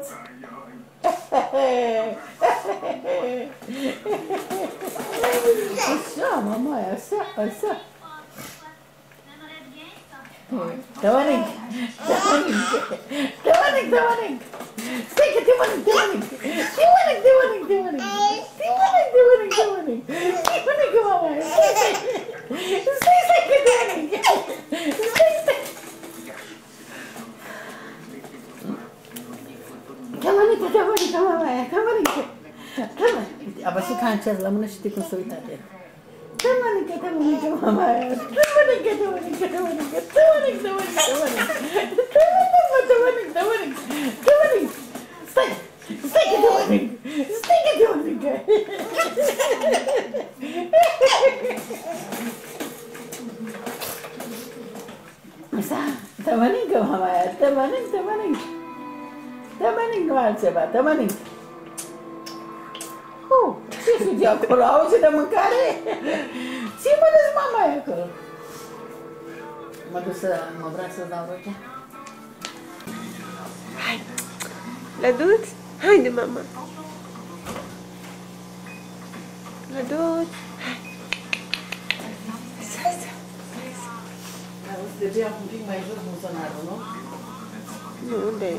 Plăduț! Așa, mama, așa, așa. Te mănânc, te mănânc, te mănânc, te mănânc. Stai că te mănânc, te mănânc. Te mănânc, te mănânc, te mănânc. Te mănânc, te mănânc, te mănânc. Te mănânc, mama. Stai că te mănânc. Stai. Te mănânc, mama, te mănânc. A băsit cancer la mână și știi cum să uitate. Te mănâncă, mama. Te mănâncă, te mănâncă, te mănâncă. Te mănânc, te mănânc, te mănânc. Te mănânc, te mănânc, te mănânc. Stai că te mănânc. Stai că te mănâncă. Așa, te mănâncă, mama aia. Te mănânc, te mănânc. Te mănânc, nu altceva, te mănânc. Ce știu acolo? Auzi de mâncare? Ce mănânci mama aia acolo? Mă duc să mă vreau să dau rochea. Hai, Plăduț, haide mama. Plăduț, hai. Auzi, trebuia un pic mai jos buzonarul, nu? Nu, unde e?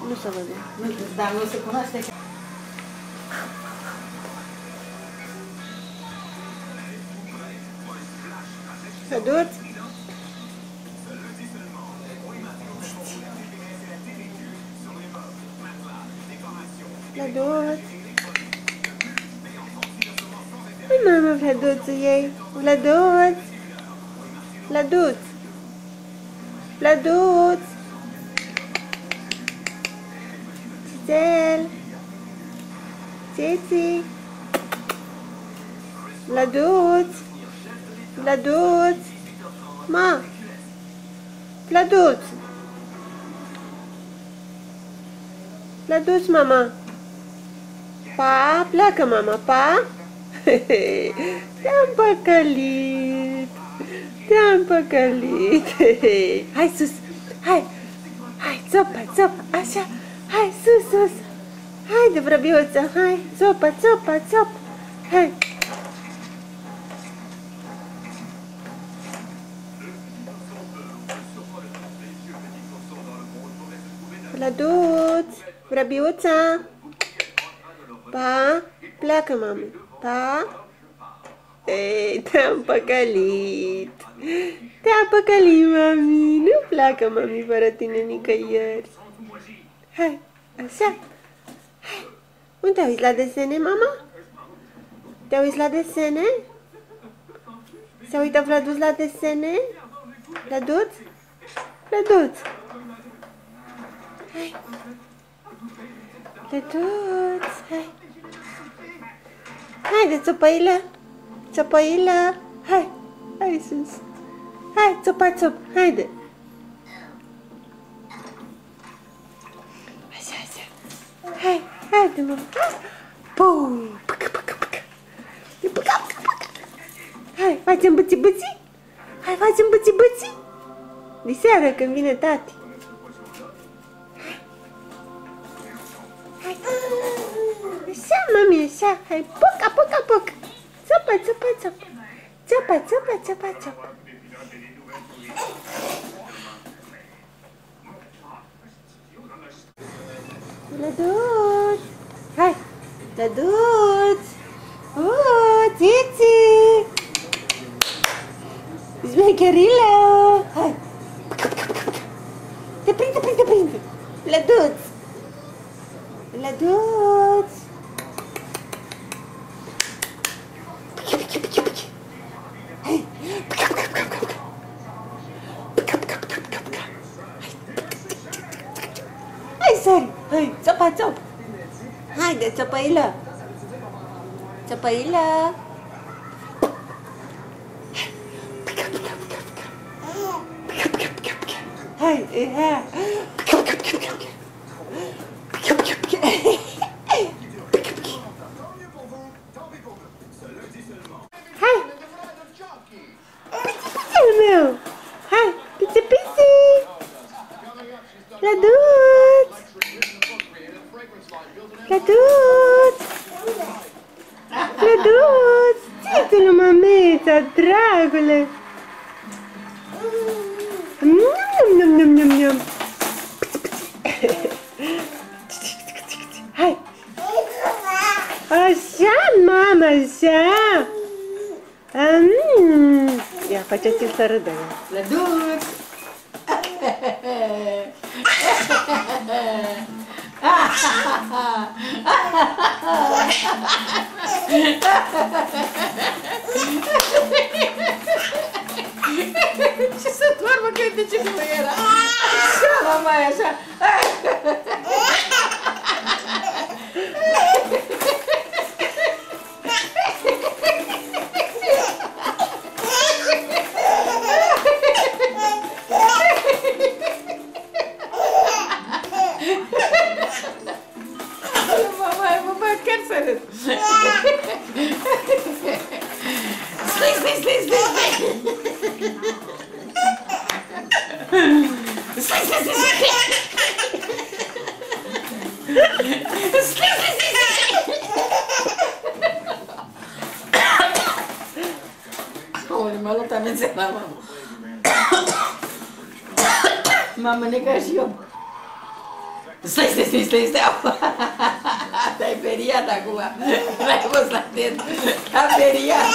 Nu se vede. Dar nu se cunoaște. Plăduț? Plăduț? Hai mama, Plăduțul ei. Plăduț? Plăduț? Plăduț? Cițel? Cici? Plăduț? Plăduț? Ma! Plăduț! Plăduț, mama! Pa! Pleacă, mama! Pa! Te-am păcălit! Te-am păcălit! Hai sus! Hai! Hai, țopă, țopă! Așa! Hai, sus, sus! Haide, vrăbiuță! Hai! Țopă, țopă, țopă! Hai! Plăduț! Vrăbiuța! Pa! Pleacă, mami! Pa! Ei, te-am păcălit! Te-am păcălit, mami! Nu pleacă, mami, fără tine nicăieri! Hai! Așa! Hai! Unde te uiți la desene, mama? Te uiți la desene? Se uită Plăduț la desene? Plăduț? Plăduț! Hai! Plăduț! Hai! Haide, țopăilă! Țopăilă! Hai! Hai sus! Hai, țopa, țop! Haide! Așa, așa! Hai! Haide, mă! Pum! Păcă, păcă, păcă! Păcă, păcă, păcă! Hai, facem băți-băți? Hai, facem băți-băți? De seară, când vine tati! Așa, mami, așa, hai, puca, puca, puca. Țopă, țopă, țopă. Țopă, țopă, țopă, țopă. Plăduț! Hai, Plăduț! Țiți! Șmecherilă! Hai! Te prinde, prinde, prinde! Plăduț! Plăduț! Hai! Hai, sari! Hai, țopa, țop! Haide, țopăilă! Țopăilă! Hai, hai! Meu! Hai, pici-pici! Plăduț! Clăduț! Clăduț! Ține-te-l, mămița, dragule! Num-num-num-num-num! Hai! Așa, mama, așa! Ia, faceți-l să râdă. Clăduț! Ce să doarmă, că de ce nu era? Așa, mama, așa. Mama, chiar să râd. M-a luat amenințe la mama. Mama, neca și eu. Stai. Te-ai periat acum. N-ai fost atent. T-a periat.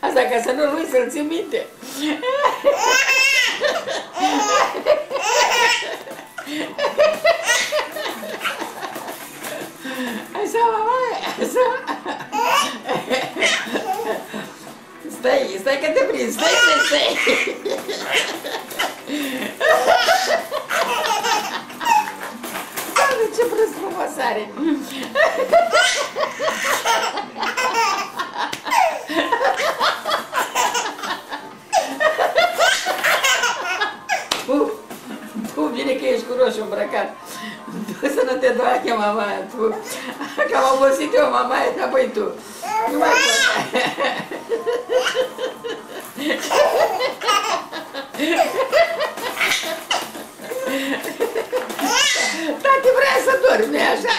Asta ca să nu-l uit, să-l ții minte. Așa, mama, așa. Stai că te prind, stai. Doamne, ce brusc frumos are. Bine că ești cu roșu îmbrăcat. Să nu te doare, mama, tu. Că am obosit eu, mama, înapoi tu. Nu mai pot. Tati vrea să dormi, așa?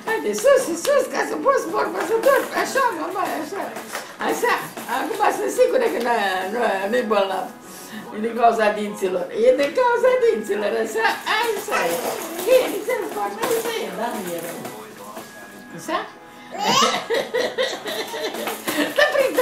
Haide, sus, ca să poți vorba să dormi. Așa, mama, așa. Așa. Acum sunt sigură că nu-i bolnav. E din cauza dinților. E din cauza dinților, așa? Așa e. E, nițel foarte, așa e, dar nu e rău. Așa? Te prind.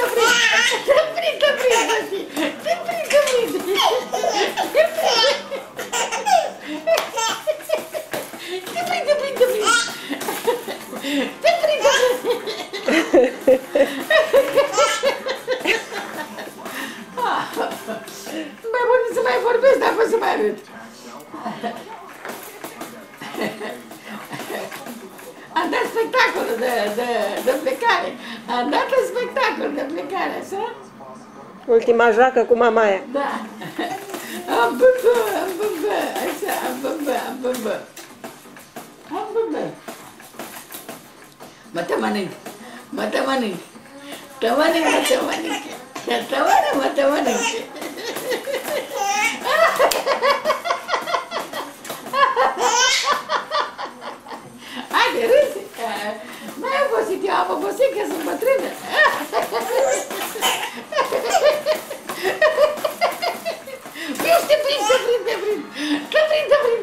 Să mai vorbesc, dar pot să mai arăt. Am dat spectacolul de plecare. Am dat un spectacol de plecare, așa? Ultima joacă cu mamaia. Da. Am băbă, așa, am băbă. Mă te mănânc. Te mănânc. Haide, râzi. N-ai obosit, eu am obosit că sunt bătrână.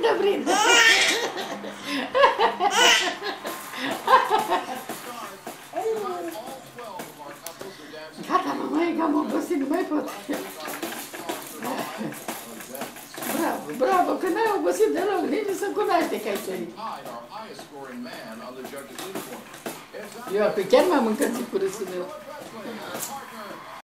Te prind. Gata, mamaie, că am obosit, nu mai pot. Bravo, că n-ai obosit deloc, nici să cunoaște că ai sărit. Eu chiar m-am încălzit cu râsul meu.